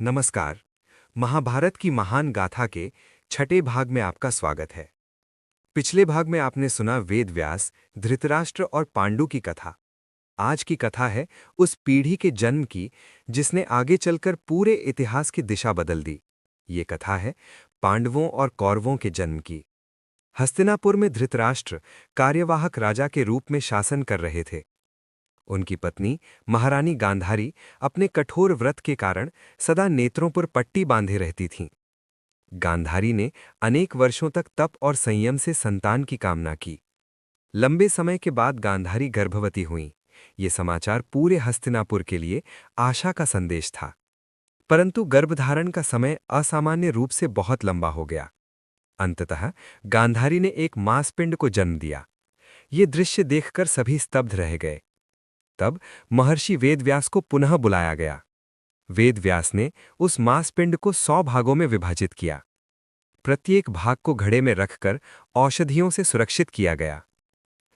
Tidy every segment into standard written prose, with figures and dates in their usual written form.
नमस्कार। महाभारत की महान गाथा के छठे भाग में आपका स्वागत है। पिछले भाग में आपने सुना वेद व्यास, धृतराष्ट्र और पांडु की कथा। आज की कथा है उस पीढ़ी के जन्म की जिसने आगे चलकर पूरे इतिहास की दिशा बदल दी। ये कथा है पांडवों और कौरवों के जन्म की। हस्तिनापुर में धृतराष्ट्र कार्यवाहक राजा के रूप में शासन कर रहे थे। उनकी पत्नी महारानी गांधारी अपने कठोर व्रत के कारण सदा नेत्रों पर पट्टी बांधे रहती थीं। गांधारी ने अनेक वर्षों तक तप और संयम से संतान की कामना की। लंबे समय के बाद गांधारी गर्भवती हुईं। ये समाचार पूरे हस्तिनापुर के लिए आशा का संदेश था। परंतु गर्भधारण का समय असामान्य रूप से बहुत लंबा हो गया। अंततः गांधारी ने एक मांसपिंड को जन्म दिया। ये दृश्य देखकर सभी स्तब्ध रह गए। तब महर्षि वेदव्यास को पुनः बुलाया गया। वेदव्यास ने उस मांसपिंड को 100 भागों में विभाजित किया। प्रत्येक भाग को घड़े में रखकर औषधियों से सुरक्षित किया गया।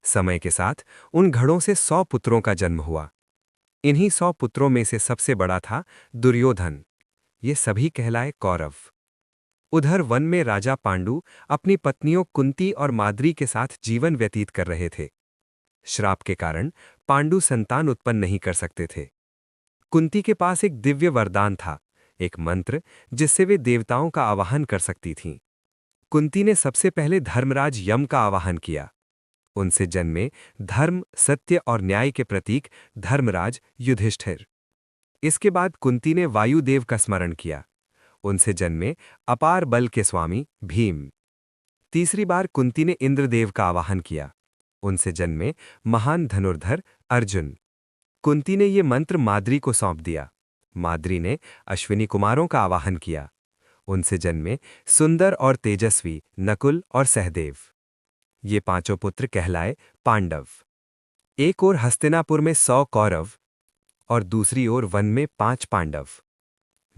समय के साथ उन घड़ों से 100 पुत्रों का जन्म हुआ। इन्हीं 100 पुत्रों में से सबसे बड़ा था दुर्योधन। ये सभी कहलाए कौरव। उधर वन में राजा पांडु अपनी पत्नियों कुंती और माद्री के साथ जीवन व्यतीत कर रहे थे। श्राप के कारण पांडु संतान उत्पन्न नहीं कर सकते थे। कुंती के पास एक दिव्य वरदान था, एक मंत्र जिससे वे देवताओं का आवाहन कर सकती थीं। कुंती ने सबसे पहले धर्मराज यम का आवाहन किया। उनसे जन्मे धर्म, सत्य और न्याय के प्रतीक धर्मराज युधिष्ठिर। इसके बाद कुंती ने वायुदेव का स्मरण किया। उनसे जन्मे अपार बल के स्वामी भीम। तीसरी बार कुंती ने इंद्रदेव का आवाहन किया। उनसे जन्मे महान धनुर्धर अर्जुन। कुंती ने ये मंत्र माद्री को सौंप दिया। माद्री ने अश्विनी कुमारों का आवाहन किया। उनसे जन्मे सुंदर और तेजस्वी नकुल और सहदेव। ये पांचों पुत्र कहलाए पांडव। एक ओर हस्तिनापुर में 100 कौरव और दूसरी ओर वन में 5 पांडव।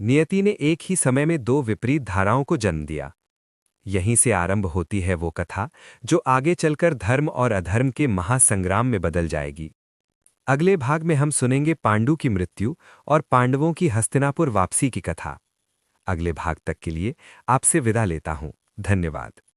नियति ने एक ही समय में 2 विपरीत धाराओं को जन्म दिया। यहीं से आरंभ होती है वो कथा जो आगे चलकर धर्म और अधर्म के महासंग्राम में बदल जाएगी। अगले भाग में हम सुनेंगे पांडु की मृत्यु और पांडवों की हस्तिनापुर वापसी की कथा। अगले भाग तक के लिए आपसे विदा लेता हूं। धन्यवाद।